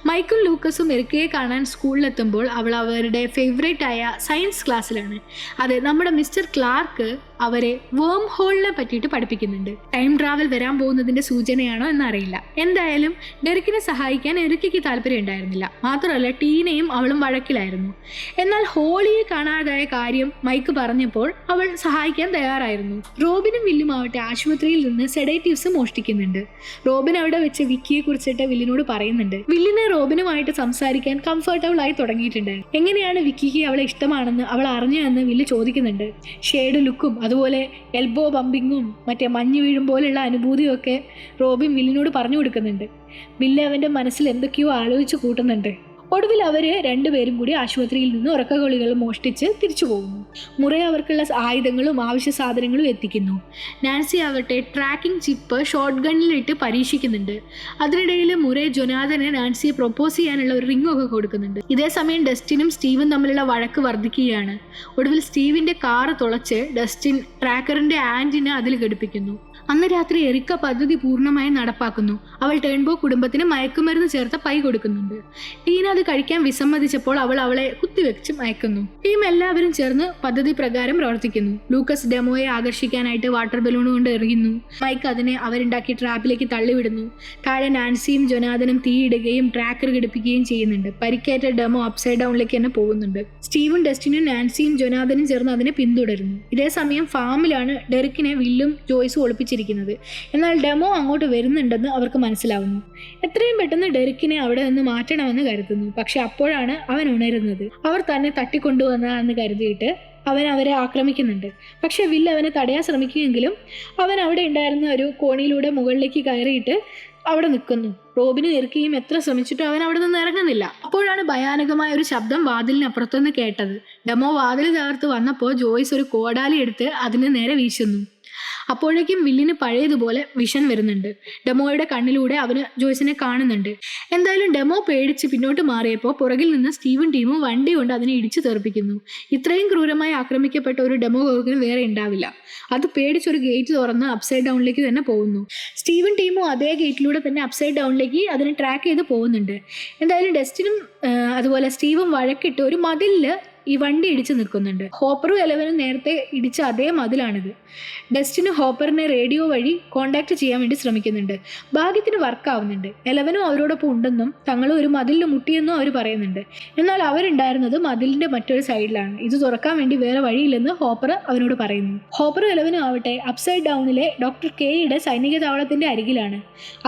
മൈക്കും ലൂക്കസും എറിക്കയെ കാണാൻ സ്കൂളിലെത്തുമ്പോൾ അവൾ അവരുടെ ഫേവറേറ്റ് ആയ സയൻസ് ക്ലാസ്സിലാണ്. അതെ, നമ്മുടെ മിസ്റ്റർ ക്ലാർക്ക് അവരെ വേം ഹോളിനെ പറ്റിയിട്ട് പഠിപ്പിക്കുന്നുണ്ട്. ടൈം ട്രാവൽ വരാൻ പോകുന്നതിന്റെ സൂചനയാണോ എന്നറിയില്ല. എന്തായാലും ഡെറിക്കിനെ സഹായിക്കാൻ എറിക്കയ്ക്ക് താല്പര്യം ഉണ്ടായിരുന്നില്ല. മാത്രമല്ല ടീനയും അവളും വഴക്കിലായിരുന്നു. എന്നാൽ ഹോളിയെ കാണാതായ കാര്യം മൈക്ക് പറഞ്ഞപ്പോൾ അവൾ സഹായിക്കാൻ തയ്യാറായിരുന്നു. റോബിനും വില്ലും ആവട്ടെ ആശുപത്രിയിൽ നിന്ന് സെഡേറ്റീവ്സ് മോഷ്ടിക്കുന്നുണ്ട്. റോബിൻ അവിടെ വെച്ച് വിക്കിയെ കുറിച്ചിട്ട് വില്ലിനോട് പറയുന്നുണ്ട്. വില്ലിന് റോബിനുമായിട്ട് സംസാരിക്കാൻ കംഫർട്ടബിൾ ആയി തുടങ്ങിയിട്ടുണ്ട്. എങ്ങനെയാണ് വിക്കിക്ക് അവളെ ഇഷ്ടമാണെന്ന് അവൾ അറിഞ്ഞതെന്ന് വില്ല് ചോദിക്കുന്നുണ്ട്. ഷെയ്ഡ് ലുക്കും അതുപോലെ എൽബോ ബമ്പിങ്ങും മറ്റേ മഞ്ഞ് വീഴും പോലെയുള്ള അനുഭൂതിയും ഒക്കെ റോബിൻ വില്ലിനോട് പറഞ്ഞു കൊടുക്കുന്നുണ്ട്. വില്ല് അവൻ്റെ മനസ്സിൽ എന്തൊക്കെയോ ആലോചിച്ച് കൂട്ടുന്നുണ്ട്. ഒടുവിൽ അവർ രണ്ടുപേരും കൂടി ആശുപത്രിയിൽ നിന്ന് ഉറക്കഗോളികൾ മോഷ്ടിച്ച് തിരിച്ചു പോകുന്നു. മുറേ അവർക്കുള്ള ആയുധങ്ങളും ആവശ്യ സാധനങ്ങളും എത്തിക്കുന്നു. നാൻസി ആവട്ടെ ട്രാക്കിംഗ് ചിപ്പ് ഷോട്ട് ഗണ്ണിലിട്ട് പരീക്ഷിക്കുന്നുണ്ട്. അതിനിടയിൽ മുറേ ജൊനാഥനെ നാൻസിയെ പ്രൊപ്പോസ് ചെയ്യാനുള്ള ഒരു റിംഗ് ഒക്കെ കൊടുക്കുന്നുണ്ട്. ഇതേസമയം ഡസ്റ്റിനും സ്റ്റീവും തമ്മിലുള്ള വഴക്ക് വർദ്ധിക്കുകയാണ്. ഒടുവിൽ സ്റ്റീവിന്റെ കാറ് തുളച്ച് ഡസ്റ്റിൻ ട്രാക്കറിന്റെ ആൻറ്റിനെ അതിൽ ഘടിപ്പിക്കുന്നു. അന്ന് രാത്രി എറിക്ക പദ്ധതി പൂർണ്ണമായി നടപ്പാക്കുന്നു. അവൾ ടേൺബോ കുടുംബത്തിന് മയക്കുമരുന്ന് ചേർത്ത പൈ കൊടുക്കുന്നുണ്ട്. ടീന അത് കഴിക്കാൻ വിസമ്മതിച്ചപ്പോൾ അവൾ അവളെ കുത്തിവെച്ച് മയക്കുന്നു. ടീം എല്ലാവരും ചേർന്ന് പദ്ധതി പ്രകാരം പ്രവർത്തിക്കുന്നു. ലൂക്കസ് ഡെമോയെ ആകർഷിക്കാനായിട്ട് വാട്ടർ ബലൂൺ കൊണ്ട് എറിയുന്നു. മൈക്ക് അതിനെ അവരുണ്ടാക്കിയ ട്രാപ്പിലേക്ക് തള്ളിവിടുന്നു. താഴെ നാൻസിയും ജൊനാഥനും തീയിടുകയും ട്രാക്കർ ഘടിപ്പിക്കുകയും ചെയ്യുന്നുണ്ട്. പരിക്കേറ്റ ഡെമോ അപ്സൈഡ് ഡൗണിലേക്ക് തന്നെ പോകുന്നുണ്ട്. സ്റ്റീവും ഡസ്റ്റിനും നാൻസിയും ജൊനാഥനും ചേർന്ന് അതിനെ പിന്തുടരുന്നു. ഇതേസമയം ഫാമിലാണ് ഡെറിക്കിനെ വില്ലും ജോയ്സും ഒളിപ്പിച്ചിരിക്കുന്നത്. എന്നാൽ ഡെമോ അങ്ങോട്ട് വരുന്നുണ്ടെന്ന് അവർക്ക് മനസ്സിലാവുന്നു. എത്രയും പെട്ടെന്ന് ഡെറിക്കിനെ അവിടെ നിന്ന് മാറ്റണമെന്ന് കരുതുന്നു. പക്ഷെ അപ്പോഴാണ് അവൻ ഉണരുന്നത്. അവർ തന്നെ തട്ടിക്കൊണ്ടുവന്നതാണെന്ന് കരുതിയിട്ട് അവൻ അവരെ ആക്രമിക്കുന്നുണ്ട്. പക്ഷെ വില്ല് അവനെ തടയാൻ ശ്രമിക്കുമെങ്കിലും അവൻ അവിടെ ഉണ്ടായിരുന്ന ഒരു കോണിയിലൂടെ മുകളിലേക്ക് കയറിയിട്ട് അവിടെ നിൽക്കുന്നു. റോബിന് എറിക്കുകയും എത്ര ശ്രമിച്ചിട്ടും അവൻ അവിടെ നിന്ന് ഇറങ്ങുന്നില്ല. അപ്പോഴാണ് ഭയാനകമായ ഒരു ശബ്ദം വാതിലിനപ്പുറത്തുനിന്ന് കേട്ടത്. ഡെമോ വാതിൽ തകർത്ത് വന്നപ്പോൾ ജോയ്സ് ഒരു കോടാലി എടുത്ത് അതിന് നേരെ വീശുന്നു. അപ്പോഴേക്കും വില്ലിന് പഴയതുപോലെ വിഷൻ വരുന്നുണ്ട്. ഡെമോയുടെ കണ്ണിലൂടെ അവന് ജോയ്സിനെ കാണുന്നുണ്ട്. എന്തായാലും ഡെമോ പേടിച്ച് പിന്നോട്ട് മാറിയപ്പോൾ പുറകിൽ നിന്ന് സ്റ്റീവൻ ടീമും വണ്ടി കൊണ്ട് അതിനെ ഇടിച്ചു തെറിപ്പിക്കുന്നു. ഇത്രയും ക്രൂരമായി ആക്രമിക്കപ്പെട്ട ഒരു ഡെമോഗോർഗിന് വേറെ ഉണ്ടാവില്ല. അത് പേടിച്ചൊരു ഗേറ്റ് തുറന്ന് അപ്സൈഡ് ഡൗണിലേക്ക് തന്നെ പോകുന്നു. സ്റ്റീവൻ ടീമും അതേ ഗേറ്റിലൂടെ തന്നെ അപ്സൈഡ് ഡൗണിലേക്ക് അതിനെ ട്രാക്ക് ചെയ്ത് പോകുന്നുണ്ട്. എന്തായാലും ഡസ്റ്റിനും അതുപോലെ സ്റ്റീവും വഴക്കിട്ട് ഒരു മതിലിൽ ഈ വണ്ടി ഇടിച്ചു നിൽക്കുന്നുണ്ട്. ഹോപ്പറും എലവനും നേരത്തെ ഇടിച്ച അതേ മതിലാണിത്. ഡസ്റ്റിന് ഹോപ്പറിനെ റേഡിയോ വഴി കോണ്ടാക്ട് ചെയ്യാൻ വേണ്ടി ശ്രമിക്കുന്നുണ്ട്. ഭാഗ്യത്തിന് വർക്കാവുന്നുണ്ട്. എലവനും അവരോടൊപ്പം ഉണ്ടെന്നും തങ്ങളും ഒരു മതിലിൽ മുട്ടിയെന്നും അവർ പറയുന്നുണ്ട്. എന്നാൽ അവരുണ്ടായിരുന്നത് മതിലിന്റെ മറ്റൊരു സൈഡിലാണ്. ഇത് തുറക്കാൻ വേണ്ടി വേറെ വഴിയില്ലെന്ന് ഹോപ്പർ അവനോട് പറയുന്നു. ഹോപ്പറും എലവനും ആവട്ടെ അപ്സൈഡ് ഡൗണിലെ ഡോക്ടർ കെയുടെ സൈനിക താവളത്തിന്റെ അരികിലാണ്.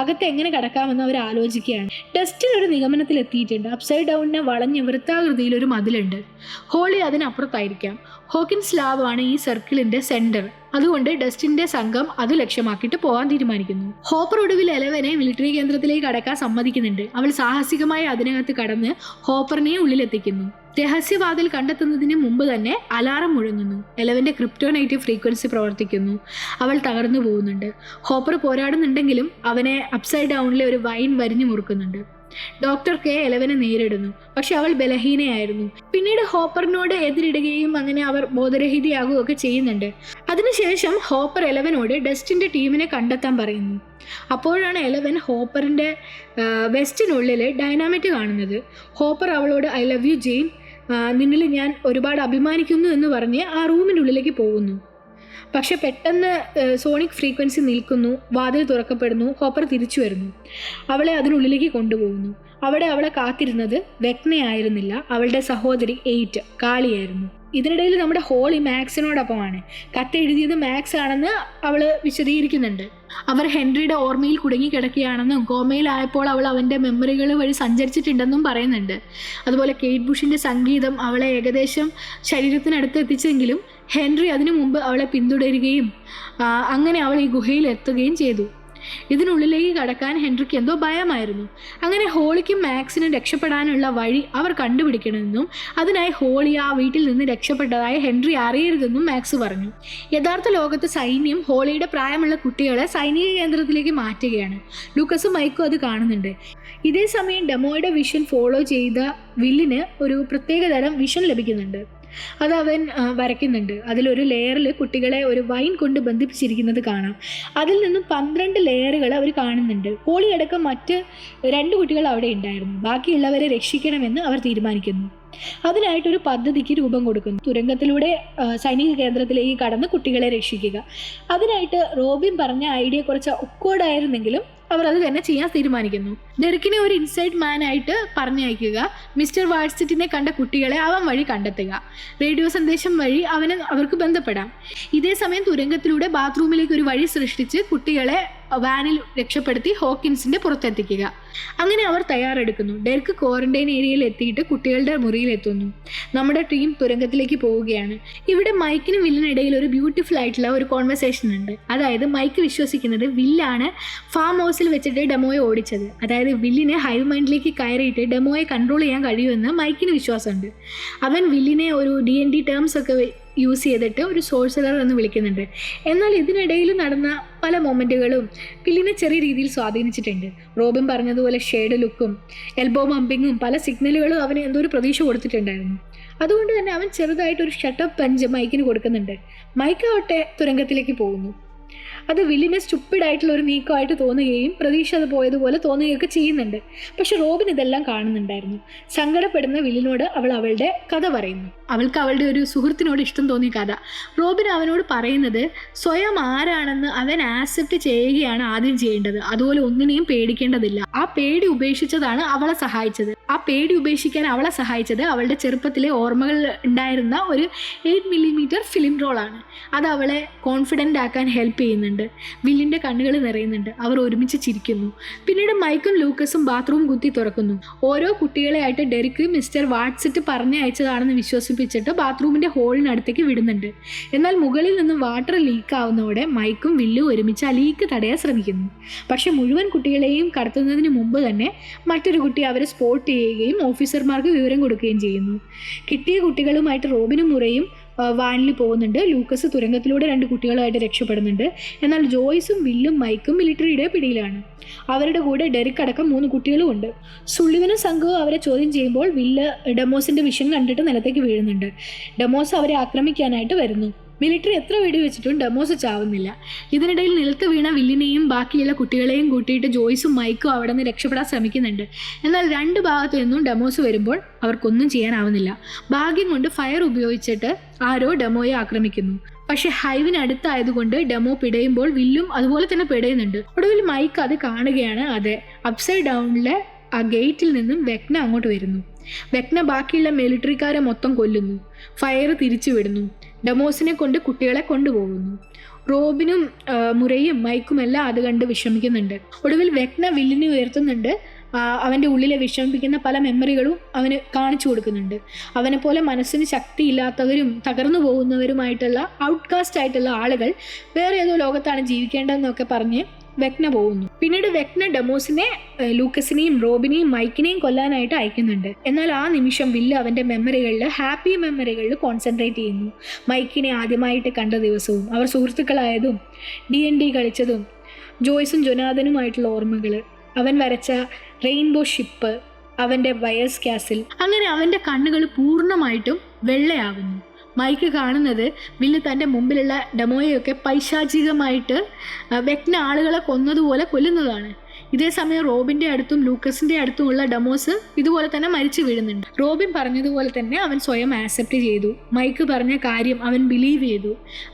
അകത്ത് എങ്ങനെ കടക്കാമെന്ന് അവർ ആലോചിക്കുകയാണ്. ഡസ്റ്റിൻ ഒരു നിഗമനത്തിൽ എത്തിയിട്ടുണ്ട്. അപ്സൈഡ് ഡൗണിനെ വളഞ്ഞ് വൃത്താകൃതിയിൽ ഒരു മതിലുണ്ട്. ഹോളി അതിനപ്പുറത്തായിരിക്കാം. ഹോക്കിൻസ് ലാബാണ് ഈ സർക്കിളിന്റെ സെന്റർ. അതുകൊണ്ട് ഡസ്റ്റിന്റെ സംഘം അത് ലക്ഷ്യമാക്കിയിട്ട് പോകാൻ തീരുമാനിക്കുന്നു. ഹോപ്പർ ഒടുവിൽ എലവനെ മിലിറ്ററി കേന്ദ്രത്തിലേക്ക് കടക്കാൻ സമ്മതിക്കുന്നുണ്ട്. അവൾ സാഹസികമായി അതിനകത്ത് കടന്ന് ഹോപ്പറിനെ ഉള്ളിലെത്തിക്കുന്നു. രഹസ്യവാതിൽ കണ്ടെത്തുന്നതിന് മുമ്പ് തന്നെ അലാറം മുഴങ്ങുന്നു. എലവന്റെ ക്രിപ്റ്റോനൈറ്റ് ഫ്രീക്വൻസി പ്രവർത്തിക്കുന്നു. അവൾ തകർന്നു പോകുന്നുണ്ട്. ഹോപ്പർ പോരാടുന്നുണ്ടെങ്കിലും അവനെ അപ്സൈഡ് ഡൗണിലെ ഒരു വൈൻ വരിഞ്ഞു മുറുക്കുന്നുണ്ട്. ഡോക്ടർ കെ എലവനെ നേരിടുന്നു. പക്ഷെ അവൾ ബലഹീനയായിരുന്നു. പിന്നീട് ഹോപ്പറിനോട് എതിരിടുകയും അങ്ങനെ അവർ ബോധരഹിതയാകുകയൊക്കെ ചെയ്യുന്നുണ്ട്. അതിനുശേഷം ഹോപ്പർ എലവനോട് ഡസ്റ്റിന്റെ ടീമിനെ കണ്ടെത്താൻ പറയുന്നു. അപ്പോഴാണ് എലവൻ ഹോപ്പറിന്റെ വെസ്റ്റിനുള്ളിൽ ഡൈനാമിറ്റ് കാണുന്നത്. ഹോപ്പർ അവളോട് ഐ ലവ് യു ജെയിൻ, നിന്നിൽ ഞാൻ ഒരുപാട് അഭിമാനിക്കുന്നു എന്ന് പറഞ്ഞ് ആ റൂമിൻ്റെ ഉള്ളിലേക്ക് പോകുന്നു. പക്ഷെ പെട്ടെന്ന് സോണിക് ഫ്രീക്വൻസി നിൽക്കുന്നു. വാതിൽ തുറക്കപ്പെടുന്നു. ഹോപ്പർ തിരിച്ചു വരുന്നു. അവളെ അതിനുള്ളിലേക്ക് കൊണ്ടുപോകുന്നു. അവിടെ അവളെ കാത്തിരുന്നത് വെക്നയായിരുന്നില്ല, അവളുടെ സഹോദരി 8 കാളിയായിരുന്നു. ഇതിനിടയിൽ നമ്മുടെ ഹോളി മാക്സിനോടൊപ്പമാണ്. കത്തെഴുതിയത് മാക്സ് ആണെന്ന് അവൾ വിശദീകരിക്കുന്നുണ്ട്. അവർ ഹെൻറിയുടെ ഓർമ്മയിൽ കുടുങ്ങിക്കിടക്കുകയാണെന്നും കോമയിലായപ്പോൾ അവൾ അവൻ്റെ മെമ്മറികൾ വഴി സഞ്ചരിച്ചിട്ടുണ്ടെന്നും പറയുന്നുണ്ട്. അതുപോലെ കെയ്റ്റ് ബുഷിൻ്റെ സംഗീതം അവളെ ഏകദേശം ശരീരത്തിനടുത്ത് എത്തിച്ചെങ്കിലും ഹെൻറി അതിനു മുമ്പ് അവളെ പിന്തുടരുകയും അങ്ങനെ അവൾ ഈ ഗുഹയിൽ എത്തുകയും ചെയ്തു. ഇതിനുള്ളിലേക്ക് കടക്കാൻ ഹെൻറിക്ക് എന്തോ ഭയമായിരുന്നു. അങ്ങനെ ഹോളിക്കും മാക്സിനും രക്ഷപ്പെടാനുള്ള വഴി അവർ കണ്ടുപിടിക്കണമെന്നും അതിനായി ഹോളി ആ വീട്ടിൽ നിന്ന് രക്ഷപ്പെട്ടതായി ഹെൻറി അറിയരുതെന്നും മാക്സ് പറഞ്ഞു. യഥാർത്ഥ ലോകത്ത് സൈന്യം ഹോളിയുടെ പ്രായമുള്ള കുട്ടികളെ സൈനിക കേന്ദ്രത്തിലേക്ക് മാറ്റുകയാണ്. ലൂക്കസും മൈക്കും അത് കാണുന്നുണ്ട്. ഇതേ സമയം ഡെമോയുടെ വിഷൻ ഫോളോ ചെയ്ത വില്ലിന് ഒരു പ്രത്യേകതരം വിഷൻ ലഭിക്കുന്നുണ്ട്. അത് അവൻ വരയ്ക്കുന്നുണ്ട്. അതിലൊരു ലെയറിൽ കുട്ടികളെ ഒരു വൈൻ കൊണ്ട് ബന്ധിപ്പിച്ചിരിക്കുന്നത് കാണാം. അതിൽ നിന്നും 12 ലെയറുകൾ അവർ കാണുന്നുണ്ട്. ഹോളി അടക്കം മറ്റ് 2 കുട്ടികൾ അവിടെ ഉണ്ടായിരുന്നു. ബാക്കിയുള്ളവരെ രക്ഷിക്കണമെന്ന് അവർ തീരുമാനിക്കുന്നു. അതിനായിട്ടൊരു പദ്ധതിക്ക് രൂപം കൊടുക്കുന്നു. തുരങ്കത്തിലൂടെ സൈനിക കേന്ദ്രത്തിലേക്ക് കടന്ന് കുട്ടികളെ രക്ഷിക്കുക. അതിനായിട്ട് റോബിൻ പറഞ്ഞ ഐഡിയ കുറച്ച് ഒക്കോർഡായിരുന്നെങ്കിലും അവർ അത് തന്നെ ചെയ്യാൻ തീരുമാനിക്കുന്നു. ഡെറിക്കിനെ ഒരു ഇൻസൈഡ് മാൻ ആയിട്ട് പറഞ്ഞയക്കുക. മിസ്റ്റർ വാട്സറ്റിനെ കണ്ട കുട്ടികളെ അവൻ വഴി കണ്ടെത്തുക. റേഡിയോ സന്ദേശം വഴി അവർക്ക് ബന്ധപ്പെടാം. ഇതേ സമയം തുരങ്കത്തിലൂടെ ബാത്റൂമിലേക്ക് ഒരു വഴി സൃഷ്ടിച്ച് കുട്ടികളെ വാനിൽ രക്ഷപ്പെടുത്തി ഹോക്കിൻസിന്റെ പുറത്തെത്തിക്കുക. അങ്ങനെ അവർ തയ്യാറെടുക്കുന്നു. ഡെർക്ക് ക്വാറന്റൈൻ ഏരിയയിൽ എത്തിയിട്ട് കുട്ടികളുടെ മുറിയിൽ എത്തുന്നു. നമ്മുടെ ടീം തുരങ്കത്തിലേക്ക് പോവുകയാണ്. ഇവിടെ മൈക്കിനും വില്ലിനിടയിൽ ഒരു ബ്യൂട്ടിഫുൾ ആയിട്ടുള്ള ഒരു കോൺവെർസേഷൻ ഉണ്ട്. അതായത് മൈക്ക് വിശ്വസിക്കുന്നത് വില്ലാണ് ഫാം ഹൗസിൽ വെച്ചിട്ട് ഡെമോയെ ഓടിച്ചത്. അതായത് വില്ലിനെ ഹൈവ് മൈൻഡിലേക്ക് കയറിയിട്ട് ഡെമോയെ കൺട്രോൾ ചെയ്യാൻ കഴിയുമെന്ന് മൈക്കിന് വിശ്വാസമുണ്ട്. അവൻ വില്ലിനെ ഒരു D&D ടേംസ് ഒക്കെ യൂസ് ചെയ്തിട്ട് ഒരു സോഴ്സറർ എന്ന് വിളിക്കുന്നുണ്ട്. എന്നാൽ ഇതിനിടയിൽ നടന്ന പല മൊമെൻറ്റുകളും വില്ലിനെ ചെറിയ രീതിയിൽ സ്വാധീനിച്ചിട്ടുണ്ട്. റോബിൻ പറഞ്ഞതുപോലെ ഷേഡ് ലുക്കും എൽബോ ബമ്പിങ്ങും പല സിഗ്നലുകളും അവന് എന്തോ ഒരു പ്രതീക്ഷ കൊടുത്തിട്ടുണ്ടായിരുന്നു. അതുകൊണ്ട് തന്നെ അവൻ ചെറുതായിട്ടൊരു ഷട്ടപ്പ് പഞ്ച് മൈക്കിന് കൊടുക്കുന്നുണ്ട്. മൈക്ക് ആവട്ടെ തുരങ്കത്തിലേക്ക് പോകുന്നു. അത് വില്ലിനെ സ്റ്റുപ്പിഡായിട്ടുള്ള ഒരു നീക്കമായിട്ട് തോന്നുകയും പ്രതീക്ഷ അത് പോയതുപോലെ തോന്നുകയൊക്കെ ചെയ്യുന്നുണ്ട്. പക്ഷെ റോബിൻ ഇതെല്ലാം കാണുന്നുണ്ടായിരുന്നു. സങ്കടപ്പെടുന്ന വില്ലിനോട് അവൾ അവളുടെ കഥ പറയുന്നു. അവൾക്ക് അവളുടെ ഒരു സുഹൃത്തിനോട് ഇഷ്ടം തോന്നിയ കഥ. റോബിൻ അവനോട് പറയുന്നത് സ്വയം ആരാണെന്ന് അവൻ ആക്സെപ്റ്റ് ചെയ്യുകയാണ് ആദ്യം ചെയ്യേണ്ടത്. അതുപോലെ ഒന്നിനെയും പേടിക്കേണ്ടതില്ല. ആ പേടി ഉപേക്ഷിച്ചതാണ് അവളെ സഹായിച്ചത്. ആ പേടി ഉപേക്ഷിക്കാൻ അവളെ സഹായിച്ചത് അവളുടെ ചെറുപ്പത്തിലെ ഓർമ്മകൾ ഉണ്ടായിരുന്ന ഒരു 8mm ഫിലിം റോളാണ്. അത് അവളെ കോൺഫിഡൻ്റ് ആക്കാൻ ഹെൽപ്പ് ചെയ്യുന്നുണ്ട്. വില്ലിൻ്റെ കണ്ണുകൾ നിറയുന്നുണ്ട്. അവർ ഒരുമിച്ച് ചിരിക്കുന്നു. പിന്നീട് മൈക്കും ലൂക്കസും ബാത്റൂം കുത്തി തുറക്കുന്നു. ഓരോ കുട്ടികളെ ആയിട്ട് ഡെറിക്ക് മിസ്റ്റർ വാട്സറ്റ് പറഞ്ഞയച്ചതാണെന്ന് വിശ്വസിപ്പിച്ചിട്ട് ബാത്റൂമിൻ്റെ ഹോളിനടുത്തേക്ക് വിടുന്നുണ്ട്. എന്നാൽ മുകളിൽ നിന്ന് വാട്ടർ ലീക്ക് ആവുന്നതോടെ മൈക്കും വില്ലും ഒരുമിച്ച് ആ ലീക്ക് തടയാൻ ശ്രമിക്കുന്നു. പക്ഷെ മുഴുവൻ കുട്ടികളെയും കടത്തുന്നതിന് മുമ്പ് തന്നെ മറ്റൊരു കുട്ടി അവരെ സ്പോട്ട് ചെയ്യുകയും ഓഫീസർമാർക്ക് വിവരം കൊടുക്കുകയും ചെയ്യുന്നു. കിട്ടിയ കുട്ടികളുമായിട്ട് റോബിനും മുറയും വാനിൽ പോകുന്നുണ്ട്. ലൂക്കസ് തുരങ്കത്തിലൂടെ 2 കുട്ടികളുമായിട്ട് രക്ഷപ്പെടുന്നുണ്ട്. എന്നാൽ ജോയ്സും വില്ലും മൈക്കും മിലിറ്ററിയുടെ പിടിയിലാണ്. അവരുടെ കൂടെ ഡെറിക്ക് അടക്കം 3 കുട്ടികളും ഉണ്ട്. സുള്ളിവനും സംഘവും അവരെ ചോദ്യം ചെയ്യുമ്പോൾ വില്ല് ഡെമോസിന്റെ വിഷൻ കണ്ടിട്ട് നിലത്തേക്ക് വീഴുന്നുണ്ട്. ഡെമോസ് അവരെ ആക്രമിക്കാനായിട്ട് വരുന്നു. മിലിറ്ററി എത്ര വെടിവെച്ചിട്ടും ഡെമോസ് ചാവുന്നില്ല. ഇതിനിടയിൽ നിലത്ത് വീണ വില്ലിനെയും ബാക്കിയുള്ള കുട്ടികളെയും കൂട്ടിയിട്ട് ജോയ്സും മൈക്കും അവിടെ നിന്ന് രക്ഷപ്പെടാൻ ശ്രമിക്കുന്നുണ്ട്. എന്നാൽ 2 ഭാഗത്തു നിന്നും ഡെമോസ് വരുമ്പോൾ അവർക്കൊന്നും ചെയ്യാനാവുന്നില്ല. ഭാഗ്യം കൊണ്ട് ഫയർ ഉപയോഗിച്ചിട്ട് ആരോ ഡെമോയെ ആക്രമിക്കുന്നു. പക്ഷെ ഹൈവിനടുത്തായതുകൊണ്ട് ഡെമോ പിടയുമ്പോൾ വില്ലും അതുപോലെ തന്നെ പിടയുന്നുണ്ട്. ഒടുവിൽ മൈക്ക് അത് കാണുകയാണ്. അതെ, അപ്സൈഡ് ഡൗണിലെ ആ ഗേറ്റിൽ നിന്നും വെക്ന അങ്ങോട്ട് വരുന്നു. വെക്ന ബാക്കിയുള്ള മിലിറ്ററിക്കാരെ മൊത്തം കൊല്ലുന്നു. ഫയർ തിരിച്ചു വിടുന്നു. ഡെമോസിനെ കൊണ്ട് കുട്ടികളെ കൊണ്ടുപോകുന്നു. റോബിനും മുറയും മൈക്കും എല്ലാം അത് കണ്ട് വിഷമിക്കുന്നുണ്ട്. ഒടുവിൽ വെക്ന വില്ലിനെ ഉയർത്തുന്നുണ്ട്. അവൻ്റെ ഉള്ളിലെ വിഷമിപ്പിക്കുന്ന പല മെമ്മറികളും അവന് കാണിച്ചു കൊടുക്കുന്നുണ്ട്. അവനെ പോലെ മനസ്സിന് ശക്തിയില്ലാത്തവരും തകർന്നു പോകുന്നവരുമായിട്ടുള്ള ഔട്ട്കാസ്റ്റ് ആയിട്ടുള്ള ആളുകൾ വേറെ ഏതോ ലോകത്താണ് ജീവിക്കേണ്ടതെന്നൊക്കെ പറഞ്ഞ് വെക്ന പോകുന്നു. പിന്നീട് വെക്ന ഡെമോസിനെ ലൂക്കസിനെയും റോബിനെയും മൈക്കിനെയും കൊല്ലാനായിട്ട് അയക്കുന്നുണ്ട്. എന്നാൽ ആ നിമിഷം വില്ല് അവൻ്റെ ഹാപ്പി മെമ്മറികളിൽ കോൺസെൻട്രേറ്റ് ചെയ്യുന്നു. മൈക്കിനെ ആദ്യമായിട്ട് കണ്ട ദിവസവും അവർ സുഹൃത്തുക്കളായതും D&D കളിച്ചതും ജോയ്സും ജൊനാഥനുമായിട്ടുള്ള ഓർമ്മകൾ, അവൻ വരച്ച റെയിൻബോ ഷിപ്പ്, അവൻ്റെ ബയസ് കാസിൽ, അങ്ങനെ അവൻ്റെ കണ്ണുകൾ പൂർണ്ണമായിട്ടും വെള്ളയാവുന്നു. മൈക്ക് കാണുന്നത് വില്ല് തൻ്റെ മുമ്പിലുള്ള ഡെമോയെയൊക്കെ പൈശാചികമായിട്ട് വെക്ന ആളുകളെ കൊന്നതുപോലെ കൊല്ലുന്നതാണ്. ഇതേ സമയം റോബിൻ്റെ അടുത്തും ലൂക്കസിൻ്റെ അടുത്തുമുള്ള ഡെമോസ് ഇതുപോലെ തന്നെ മരിച്ചു വീഴുന്നുണ്ട്. റോബിൻ പറഞ്ഞതുപോലെ തന്നെ അവൻ സ്വയം ആക്സെപ്റ്റ് ചെയ്തു. മൈക്ക് പറഞ്ഞ കാര്യം അവൻ ബിലീവ് ചെയ്തു.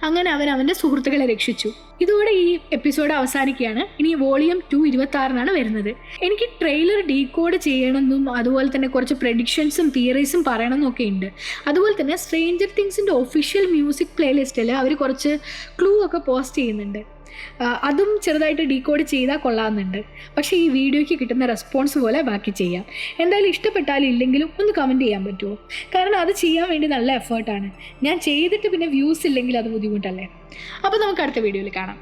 അങ്ങനെ അവൻ അവൻ്റെ സുഹൃത്തുക്കളെ രക്ഷിച്ചു. ഇതോടെ ഈ എപ്പിസോഡ് അവസാനിക്കുകയാണ്. ഇനി വോളിയം 2 26-നാണ് വരുന്നത്. എനിക്ക് ട്രെയിലർ ഡീകോഡ് ചെയ്യണമെന്നും അതുപോലെ തന്നെ കുറച്ച് പ്രഡിക്ഷൻസും തിയറീസും പറയണമെന്നൊക്കെ ഉണ്ട്. അതുപോലെ തന്നെ സ്ട്രേഞ്ചർ തിങ്സിൻ്റെ ഒഫീഷ്യൽ മ്യൂസിക് പ്ലേലിസ്റ്റിൽ അവർ കുറച്ച് ക്ലൂ ഒക്കെ പോസ്റ്റ് ചെയ്യുന്നുണ്ട്. അതും ചെറുതായിട്ട് ഡീകോഡ് ചെയ്താൽ കൊള്ളാമെന്നുണ്ട്. പക്ഷേ ഈ വീഡിയോയ്ക്ക് കിട്ടുന്ന റെസ്പോൺസ് പോലെ ബാക്കി ചെയ്യാം. എന്തായാലും ഇഷ്ടപ്പെട്ടാലും ഇല്ലെങ്കിലും ഒന്ന് കമൻറ്റ് ചെയ്യാൻ പറ്റുമോ? കാരണം അത് ചെയ്യാൻ വേണ്ടി നല്ല എഫേർട്ടാണ്. ഞാൻ ചെയ്തിട്ട് പിന്നെ വ്യൂസ് ഇല്ലെങ്കിൽ അത് ബുദ്ധിമുട്ടല്ലേ. അപ്പോൾ നമുക്ക് അടുത്ത വീഡിയോയിൽ കാണാം.